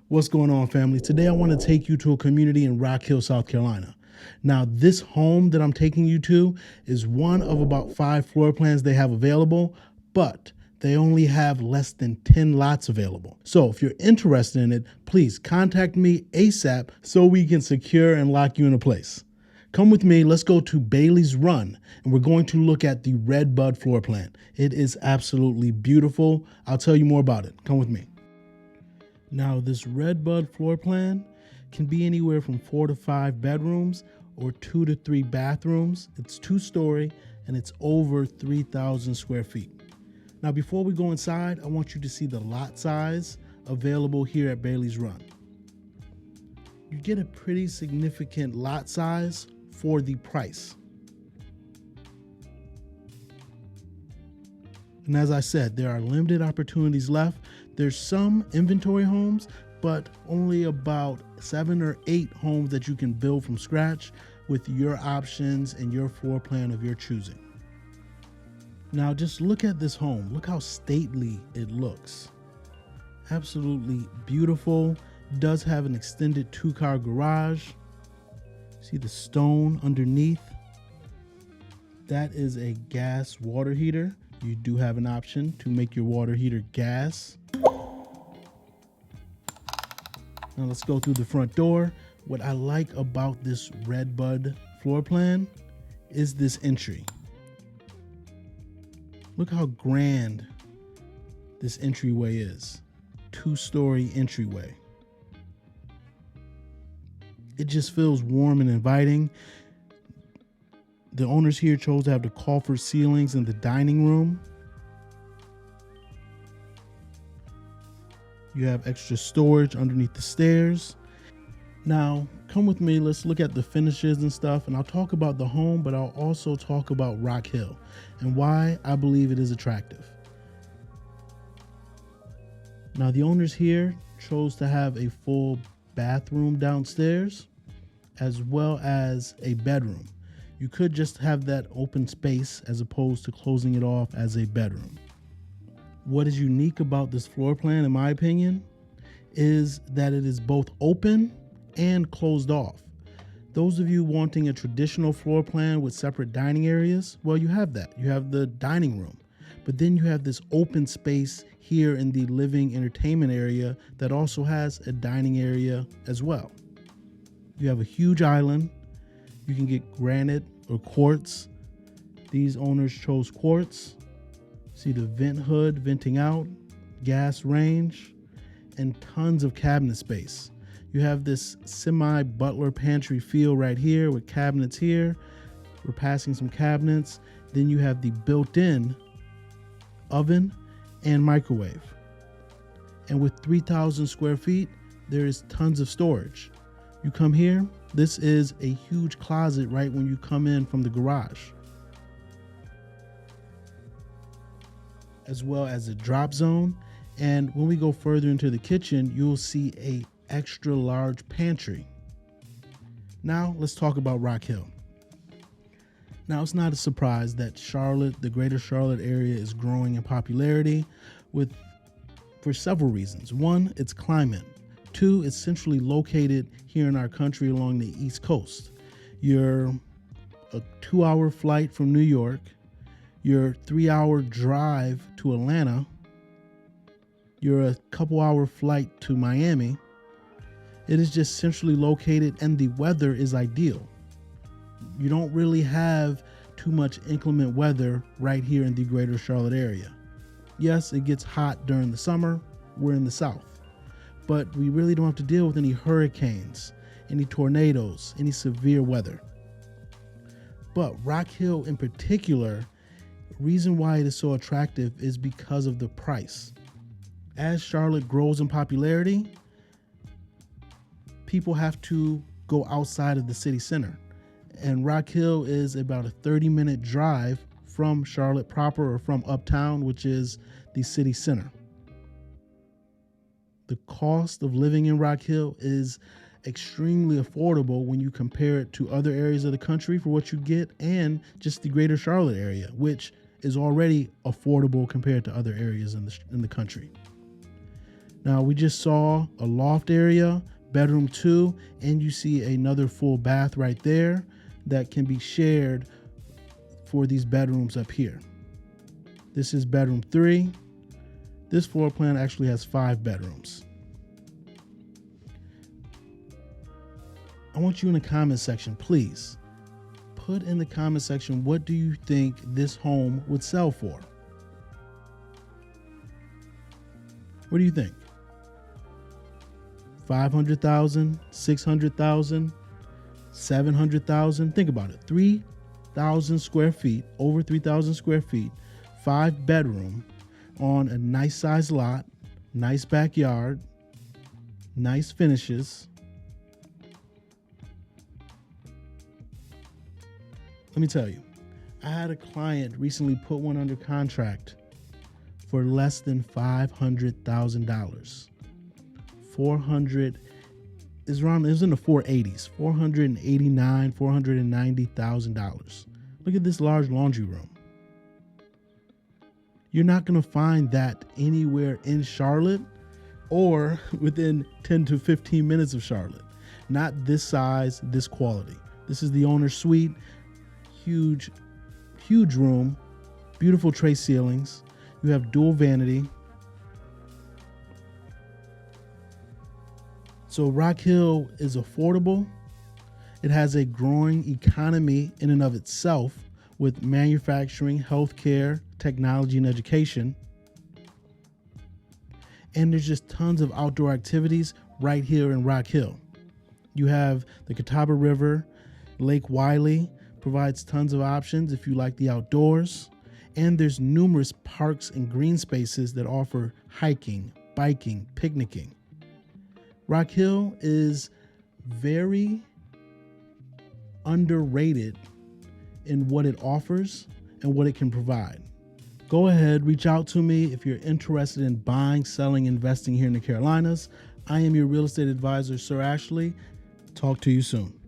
What's going on, family? Today I want to take you to a community in Rock Hill, South Carolina. Now, this home that I'm taking you to is one of about 5 floor plans they have available, but they only have less than 10 lots available. So if you're interested in it, please contact me ASAP so we can secure and lock you in a place. Come with me, let's go to Bailey's Run, and we're going to look at the Red Bud floor plan. It is absolutely beautiful. I'll tell you more about it. Come with me. Now, this Red Bud floor plan can be anywhere from 4 to 5 bedrooms or 2 to 3 bathrooms. It's 2-story and it's over 3,000 square feet. Now, before we go inside, I want you to see the lot size available here at Bailey's Run. You get a pretty significant lot size for the price. And as I said, there are limited opportunities left. There's some inventory homes, but only about 7 or 8 homes that you can build from scratch with your options and your floor plan of your choosing. Now just look at this home. Look how stately it looks. Absolutely beautiful. Does have an extended 2-car garage. See the stone underneath? That is a gas water heater. You do have an option to make your water heater gas. Now let's go through the front door. What I like about this Red Bud floor plan is this entry. Look how grand this entryway is. 2-story entryway. It just feels warm and inviting. The owners here chose to have the coffer ceilings in the dining room. You have extra storage underneath the stairs. Now, come with me, let's look at the finishes and stuff, and I'll talk about the home, but I'll also talk about Rock Hill and why I believe it is attractive. Now, the owners here chose to have a full bathroom downstairs as well as a bedroom. You could just have that open space as opposed to closing it off as a bedroom. What is unique about this floor plan, in my opinion, is that it is both open and closed off. Those of you wanting a traditional floor plan with separate dining areas, well, you have that. You have the dining room, but then you have this open space here in the living entertainment area that also has a dining area as well. You have a huge island. You can get granite or quartz. These owners chose quartz. See the vent hood venting out, gas range, and tons of cabinet space. You have this semi-butler pantry feel right here with cabinets here. We're passing some cabinets. Then you have the built-in oven and microwave. And with 3,000 square feet, there is tons of storage. You come here, this is a huge closet right when you come in from the garage, as well as a drop zone. And when we go further into the kitchen, you'll see a extra large pantry. Now let's talk about Rock Hill. Now, it's not a surprise that Charlotte, the greater Charlotte area, is growing in popularity for several reasons. 1, its climate. 2, it's centrally located here in our country along the East Coast. You're a 2-hour flight from New York. You're a 3-hour drive to Atlanta. You're a couple-hour flight to Miami. It is just centrally located and the weather is ideal. You don't really have too much inclement weather right here in the greater Charlotte area. Yes, it gets hot during the summer. We're in the South. But we really don't have to deal with any hurricanes, any tornadoes, any severe weather. But Rock Hill in particular, the reason why it is so attractive is because of the price. As Charlotte grows in popularity, people have to go outside of the city center. And Rock Hill is about a 30-minute drive from Charlotte proper, or from uptown, which is the city center. The cost of living in Rock Hill is extremely affordable when you compare it to other areas of the country for what you get, and just the greater Charlotte area, which is already affordable compared to other areas in the country. Now we just saw a loft area, bedroom 2, and you see another full bath right there that can be shared for these bedrooms up here. This is bedroom 3. This floor plan actually has 5 bedrooms. I want you in the comment section, please put in the comment section, what do you think this home would sell for? What do you think? 500,000, 600,000, 700,000? Think about it. 3,000 square feet, over 3,000 square feet, 5 bedroom on a nice size lot, nice backyard, nice finishes. Let me tell you, I had a client recently put one under contract for less than $500,000. 400 is around, it was in the 480s, $489,000, $490,000. Look at this large laundry room. You're not going to find that anywhere in Charlotte or within 10 to 15 minutes of Charlotte. Not this size, this quality. This is the owner's suite. Huge, huge room, beautiful tray ceilings. You have dual vanity. So Rock Hill is affordable. It has a growing economy in and of itself with manufacturing, healthcare, technology, and education. And there's just tons of outdoor activities right here in Rock Hill. You have the Catawba River, Lake Wiley provides tons of options if you like the outdoors. And there's numerous parks and green spaces that offer hiking, biking, picnicking. Rock Hill is very underrated in what it offers and what it can provide. Go ahead, reach out to me if you're interested in buying, selling, investing here in the Carolinas. I am your real estate advisor, Sir Ashley. Talk to you soon.